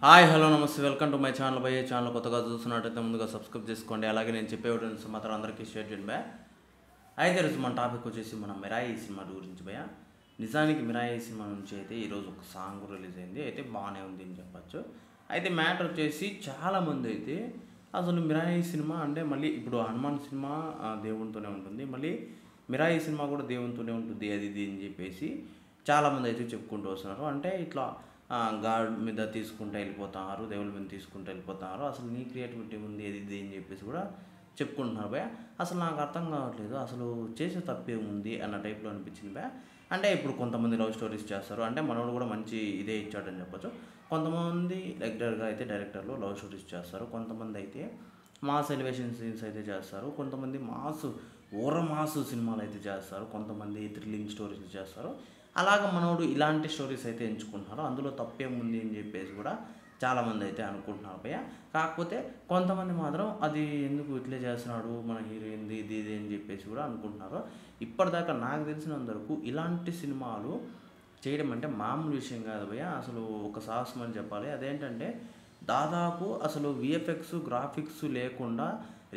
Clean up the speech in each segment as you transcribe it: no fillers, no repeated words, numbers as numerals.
Hi hello నమస్తే welcome to my channel by channel కొత్తగా చూస్తున్నట్టయితే ముందుగా సబ్స్క్రైబ్ చేసుకోండి. అలాగే నేను చెప్పే వీడియోస్ మాత్రం అందరికీ షేర్ చేయండి భయ. అయితే ఈరోజు మన టాపిక్ వచ్చేసి మన మిరాయి సినిమా గురించి భయ. నిజానికి మిరాయి సినిమా నుంచి అయితే ఈరోజు ఒక సాంగ్ రిలీజ్ అయింది. అయితే బాగానే ఉంది అని చెప్పచ్చు. అయితే మ్యాటర్ వచ్చేసి చాలామంది అయితే అసలు మిరాయి సినిమా అంటే మళ్ళీ ఇప్పుడు హనుమాన్ సినిమా దేవునితోనే ఉంటుంది, మళ్ళీ మిరాయి సినిమా కూడా దేవునితోనే ఉంటుంది అది ఇది అని చెప్పేసి చాలామంది అయితే చెప్పుకుంటూ వస్తున్నారు. అంటే ఇట్లా గాడ్ మీద తీసుకుంటూ వెళ్ళిపోతున్నారు, దేవుళ్ళ మీద తీసుకుంటూ వెళ్ళిపోతున్నారు, అసలు నీ క్రియేటివిటీ ఉంది అది ఇది అని చెప్పేసి కూడా చెప్పుకుంటున్నారు భయ. అసలు నాకు అర్థం కావట్లేదు, అసలు చేసే తప్పే ఉంది అన్న టైప్లో అనిపించింది భయ. అంటే ఇప్పుడు కొంతమంది లవ్ స్టోరీస్ చేస్తారు, అంటే మనోడు కూడా మంచి ఇదే ఇచ్చాడని చెప్పొచ్చు. కొంతమంది రెగ్యులర్గా అయితే డైరెక్టర్లు లవ్ స్టోరీస్ చేస్తారు, కొంతమంది అయితే మాస్ ఎలివేషన్ సీన్స్ అయితే చేస్తారు, కొంతమంది మాస్ సినిమాలు అయితే చేస్తారు, కొంతమంది థ్రిల్లింగ్ స్టోరీస్ చేస్తారు. అలాగ మనోడు ఇలాంటి స్టోరీస్ అయితే ఎంచుకుంటున్నారు, అందులో తప్పేముంది అని చెప్పేసి కూడా చాలామంది అయితే అనుకుంటున్నారు భయ్య. కాకపోతే కొంతమంది మాత్రం అది ఎందుకు ఇట్లే చేస్తున్నాడు మన హీరో ఏంది ఇది ఇది అని చెప్పేసి కూడా అనుకుంటున్నారు. ఇప్పటిదాకా నాకు తెలిసినంతవరకు ఇలాంటి సినిమాలు చేయడం అంటే మామూలు విషయం కాదు భయ్య, అసలు ఒక సాహసం అని చెప్పాలి. అదేంటంటే దాదాపు అసలు విఎఫ్ఎక్స్ గ్రాఫిక్స్ లేకుండా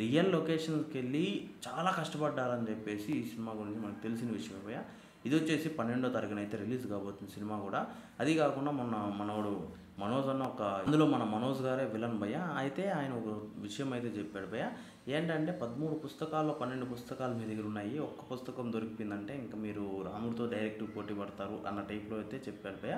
రియల్ లొకేషన్స్కి వెళ్ళి చాలా కష్టపడ్డారని చెప్పేసి ఈ సినిమా గురించి మనకు తెలిసిన విషయం భయ్య. ఇది వచ్చేసి 12వ తారీఖున అయితే రిలీజ్ కాబోతుంది సినిమా కూడా. అది కాకుండా మొన్న మనోడు మనోజ్ అన్న అందులో మన మనోజ్ గారే విలన్ భయ్య. అయితే ఆయన ఒక విషయం అయితే చెప్పాడు భయ్య, ఏంటంటే 13 పుస్తకాల్లో 12 పుస్తకాలు మీ దగ్గర ఉన్నాయి, ఒక్క పుస్తకం దొరికిందంటే ఇంకా మీరు రాముడితో డైరెక్ట్ పోటీ పడతారు అన్న టైప్లో అయితే చెప్పాడు భయ్య.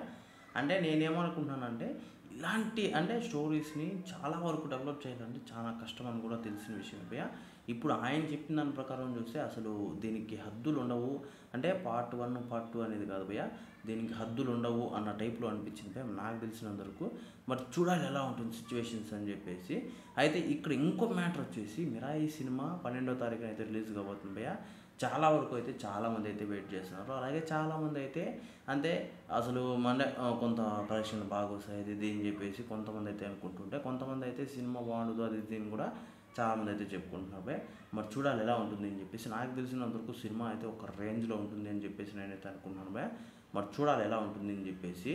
అంటే నేనేమనుకుంటున్నానంటే ఇలాంటి అంటే స్టోరీస్ని చాలా వరకు డెవలప్ చేయాలంటే చాలా కష్టం అని కూడా తెలిసిన విషయం భయ్య. ఇప్పుడు ఆయన చెప్పిన దాని ప్రకారం చూస్తే అసలు దీనికి హద్దులు ఉండవు, అంటే పార్ట్ 1 పార్ట్ 2 అనేది కాదు భయ్య, దీనికి హద్దులు ఉండవు అన్న టైప్లో అనిపించింది భయ్య నాకు తెలిసినంతవరకు. మరి చూడాలి ఎలా ఉంటుంది సిచ్యువేషన్స్ అని చెప్పేసి. అయితే ఇక్కడ ఇంకో మ్యాటర్ వచ్చేసి మిరాయి సినిమా 12వ తారీఖున అయితే రిలీజ్ కాబోతుంది భయ్య. చాలా వరకు అయితే చాలామంది అయితే వెయిట్ చేస్తున్నారు, అలాగే చాలామంది అయితే అంటే అసలు మన కొంత కలెక్షన్లు బాగా వస్తాయి అది ఇది అని చెప్పేసి కొంతమంది అయితే అనుకుంటుంటే, కొంతమంది అయితే సినిమా బాగుండదు అది ఇది అని కూడా చాలామంది అయితే చెప్పుకుంటున్నారు భయ్. మరి చూడాలి ఎలా ఉంటుంది అని చెప్పేసి. నాకు తెలిసినంతవరకు సినిమా అయితే ఒక రేంజ్లో ఉంటుంది అని చెప్పేసి నేనైతే అనుకుంటున్నాను భయ్. మరి చూడాలి ఎలా ఉంటుంది అని చెప్పేసి.